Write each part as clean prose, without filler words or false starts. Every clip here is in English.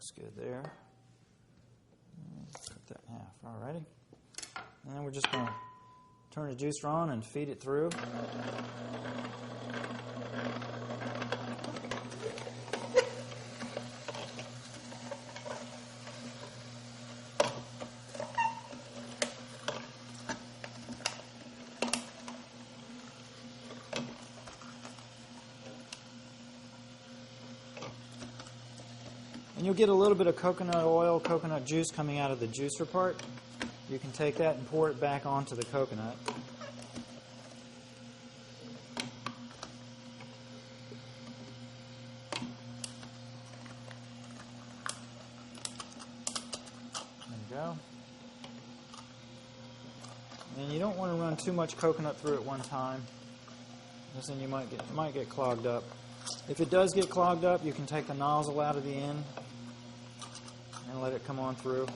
looks good there. Cut that in half. Alrighty. And then we're just going to turn the juicer on and feed it through. And you'll get a little bit of coconut oil, coconut juice coming out of the juicer part. You can take that and pour it back onto the coconut. There you go. And you don't want to run too much coconut through at one time, because then you might get clogged up. If it does get clogged up, you can take the nozzle out of the end and let it come on through.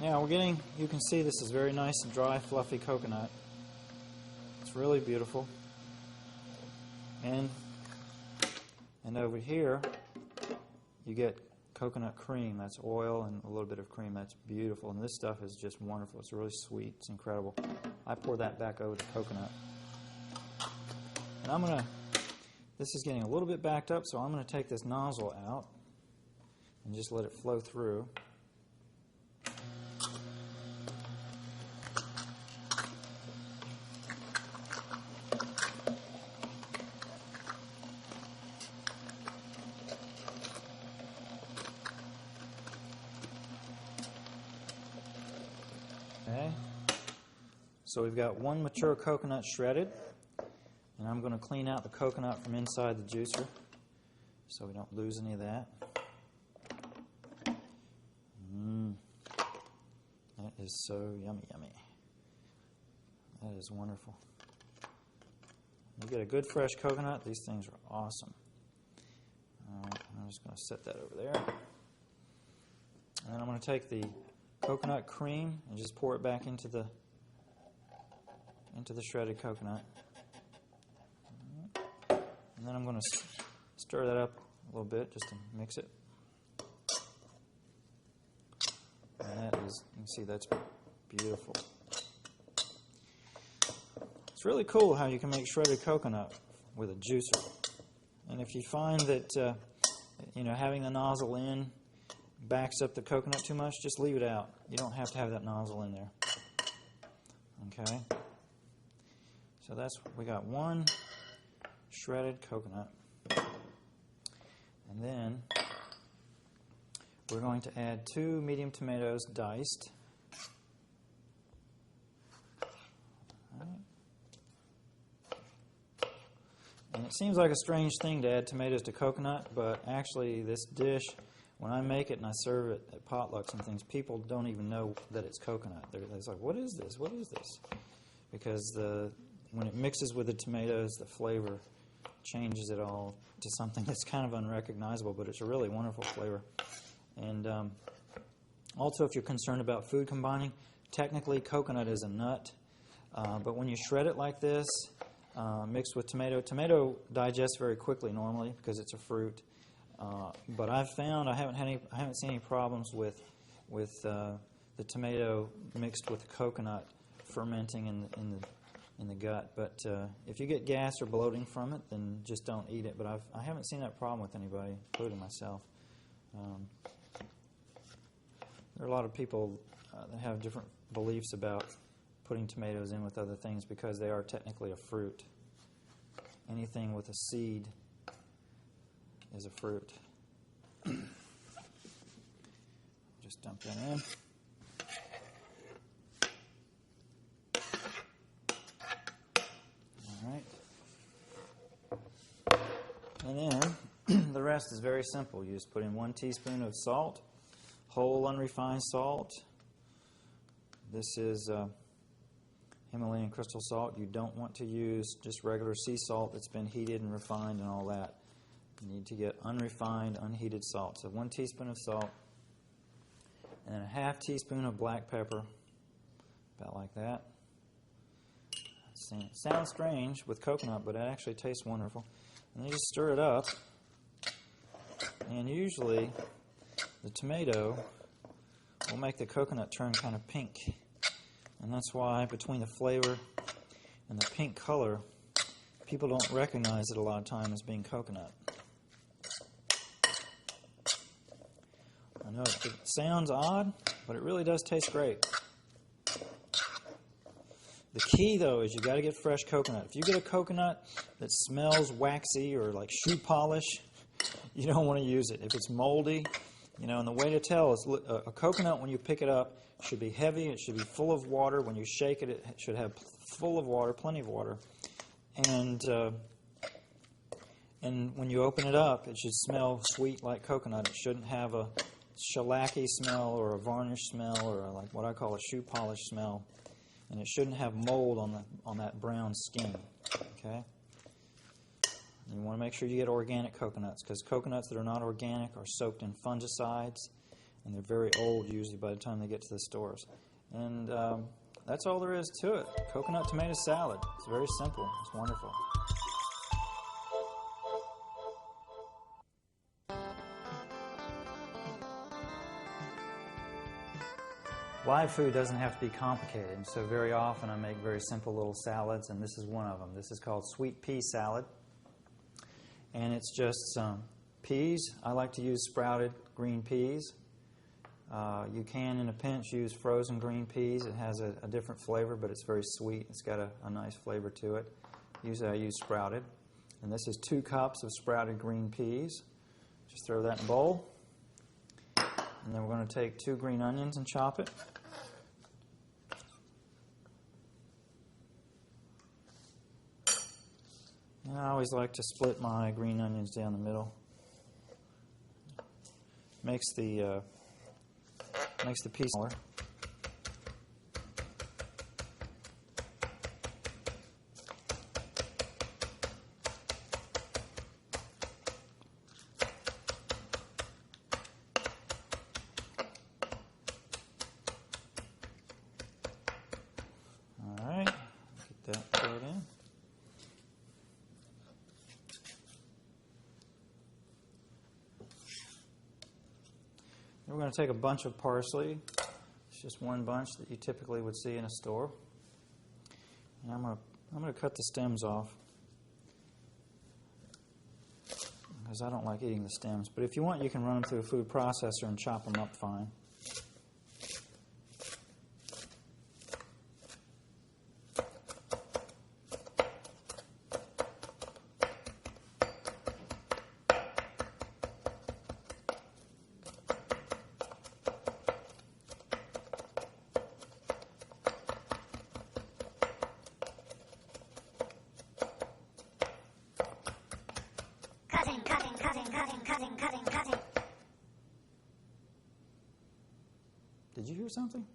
Now you can see this is very nice and dry, fluffy coconut. It's really beautiful. And over here, you get coconut cream. That's oil and a little bit of cream. That's beautiful. And this stuff is just wonderful. It's really sweet. It's incredible. I pour that back over the coconut. And this is getting a little bit backed up, so I'm going to take this nozzle out and just let it flow through. Okay, so we've got one mature coconut shredded, and I'm going to clean out the coconut from inside the juicer so we don't lose any of that. That is so yummy, yummy. That is wonderful. You get a good fresh coconut, these things are awesome. I'm just going to set that over there. And then I'm going to take the coconut cream and just pour it back into the shredded coconut. And then I'm going to stir that up a little bit just to mix it. And that is, you can see that's beautiful. It's really cool how you can make shredded coconut with a juicer. And if you find that having the nozzle in backs up the coconut too much, just leave it out. You don't have to have that nozzle in there. Okay? So we got one shredded coconut. And then we're going to add 2 medium tomatoes diced. All right. And it seems like a strange thing to add tomatoes to coconut, but actually this dish, when I make it and I serve it at potlucks and things, people don't even know that it's coconut. They're like, what is this? What is this? Because when it mixes with the tomatoes, the flavor changes it all to something that's kind of unrecognizable, but it's a really wonderful flavor. And also, if you're concerned about food combining, technically coconut is a nut, but when you shred it like this, mixed with tomato digests very quickly normally because it's a fruit. But I've found I haven't seen any problems with the tomato mixed with the coconut fermenting in the gut. But if you get gas or bloating from it, then just don't eat it. But I haven't seen that problem with anybody, including myself. There are a lot of people that have different beliefs about putting tomatoes in with other things because they are technically a fruit. Anything with a seed is a fruit. Just dump that in. All right. And then the rest is very simple. You just put in 1 teaspoon of salt, whole unrefined salt. This is Himalayan crystal salt. You don't want to use just regular sea salt that's been heated and refined and all that. You need to get unrefined, unheated salt. So 1 teaspoon of salt, and then a 1/2 teaspoon of black pepper, About like that. It sounds strange with coconut, but it actually tastes wonderful. And then you just stir it up. And usually the tomato will make the coconut turn kind of pink. And that's why between the flavor and the pink color, people don't recognize it a lot of time as being coconut. I know it sounds odd, but it really does taste great. The key, though, is you got to get fresh coconut. If you get a coconut that smells waxy or like shoe polish, you don't want to use it. If it's moldy, and the way to tell is a coconut when you pick it up should be heavy. It should be full of water. When you shake it, it should have full of water, plenty of water. And when you open it up, it should smell sweet like coconut. It shouldn't have a shellacky smell or a varnish smell or like what I call a shoe polish smell. And it shouldn't have mold on that brown skin. Okay? And you want to make sure you get organic coconuts, because coconuts that are not organic are soaked in fungicides, and they're very old usually by the time they get to the stores. And that's all there is to it. Coconut tomato salad. It's very simple. It's wonderful. Live food doesn't have to be complicated, and so very often I make very simple little salads, and this is one of them. This is called sweet pea salad, and it's just some peas. I like to use sprouted green peas. You can, in a pinch, use frozen green peas. It has a different flavor, but it's very sweet. It's got a nice flavor to it. Usually I use sprouted, and this is 2 cups of sprouted green peas. Just throw that in a bowl. And then we're going to take 2 green onions and chop it. And I always like to split my green onions down the middle. Makes the piece smaller. We're going to take a bunch of parsley. It's just one bunch that you typically would see in a store. And I'm going to cut the stems off, because I don't like eating the stems. But if you want, you can run them through a food processor and chop them up fine. Cutting. Did you hear something?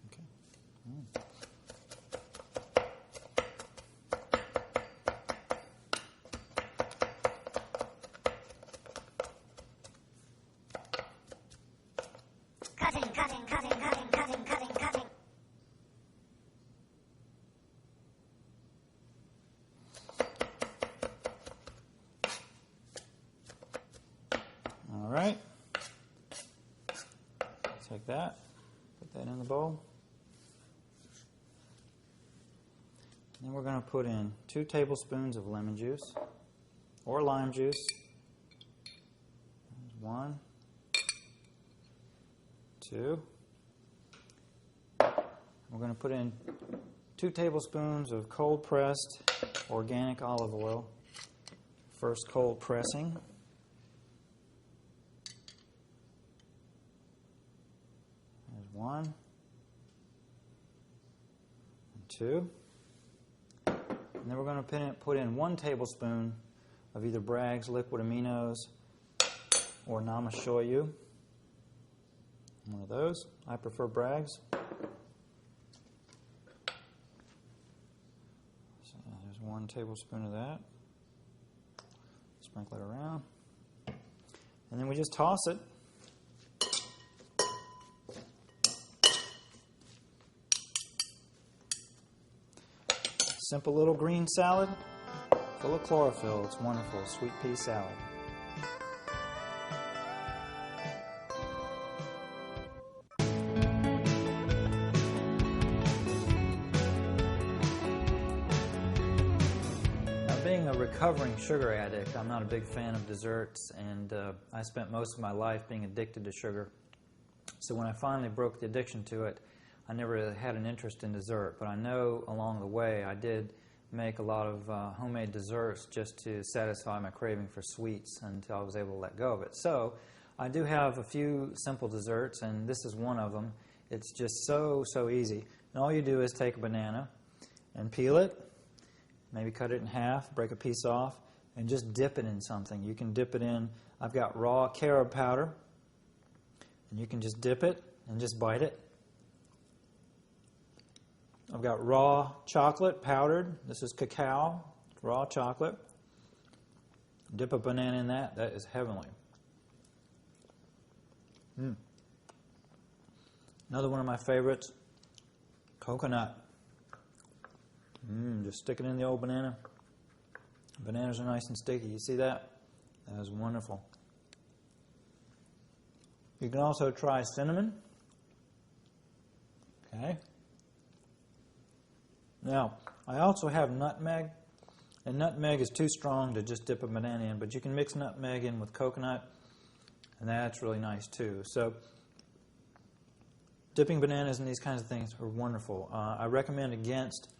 Okay. Cutting. All right. Take that, put that in the bowl. Then we're going to put in 2 tablespoons of lemon juice or lime juice. There's 1, 2. We're going to put in 2 tablespoons of cold pressed organic olive oil. First cold pressing. There's 1 and 2. And then we're going to put in 1 tablespoon of either Bragg's liquid aminos or namashoyu. One of those. I prefer Bragg's. So there's 1 tablespoon of that. Sprinkle it around. And then we just toss it. simple little green salad full of chlorophyll. It's wonderful. Sweet pea salad. Being a recovering sugar addict, I'm not a big fan of desserts, and I spent most of my life being addicted to sugar. So when I finally broke the addiction to it, I never really had an interest in dessert. But I know along the way I did make a lot of homemade desserts just to satisfy my craving for sweets until I was able to let go of it. So I do have a few simple desserts, and this is one of them. It's just so easy. And all you do is take a banana and peel it. Maybe cut it in half, break a piece off, and just dip it in something. You can dip it in, I've got raw carob powder, and you can just dip it and just bite it. I've got raw chocolate powdered. This is cacao, raw chocolate. Dip a banana in that. That is heavenly. Another one of my favorites, coconut. Just stick it in the old banana. Bananas are nice and sticky. You see that? That is wonderful. You can also try cinnamon. Okay. Now, I also have nutmeg. And nutmeg is too strong to just dip a banana in, but you can mix nutmeg in with coconut, and that's really nice too. So, dipping bananas in these kinds of things are wonderful. I recommend against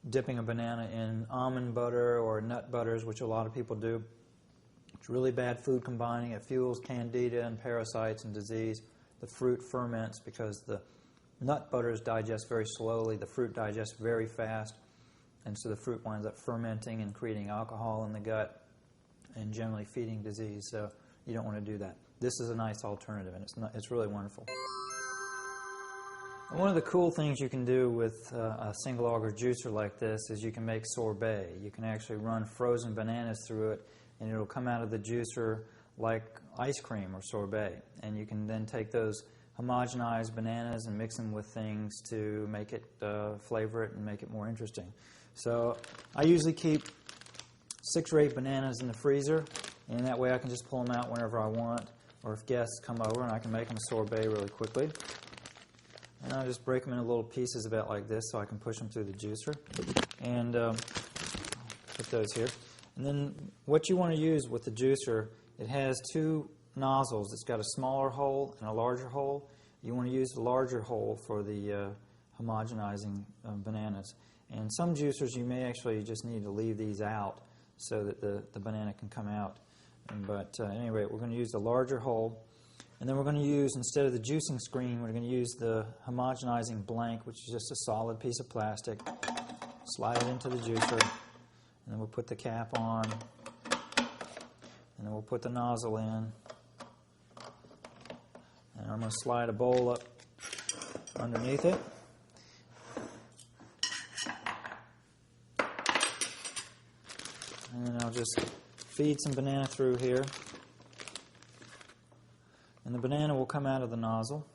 dipping a banana in almond butter or nut butters, which a lot of people do. It's really bad food combining. It fuels candida and parasites and disease. The fruit ferments because the nut butters digest very slowly. The fruit digests very fast. And so the fruit winds up fermenting and creating alcohol in the gut and generally feeding disease. So you don't want to do that. This is a nice alternative, and it's really wonderful. One of the cool things you can do with a single auger juicer like this is you can make sorbet. You can actually run frozen bananas through it, and it'll come out of the juicer like ice cream or sorbet. And you can then take those homogenized bananas and mix them with things to make it, flavor it and make it more interesting. So I usually keep 6 or 8 bananas in the freezer, and that way I can just pull them out whenever I want, or if guests come over, and I can make them a sorbet really quickly. And I'll just break them into little pieces about like this so I can push them through the juicer. And put those here. And then what you want to use with the juicer, it has 2 nozzles. It's got a smaller hole and a larger hole. You want to use the larger hole for the homogenizing bananas. And some juicers you may actually just need to leave these out so that the banana can come out. But at any rate, we're going to use the larger hole. And then we're going to use, instead of the juicing screen, we're going to use the homogenizing blank, which is just a solid piece of plastic. Slide it into the juicer, and then we'll put the cap on, and then we'll put the nozzle in. And I'm going to slide a bowl up underneath it. And then I'll just feed some banana through here. And the banana will come out of the nozzle.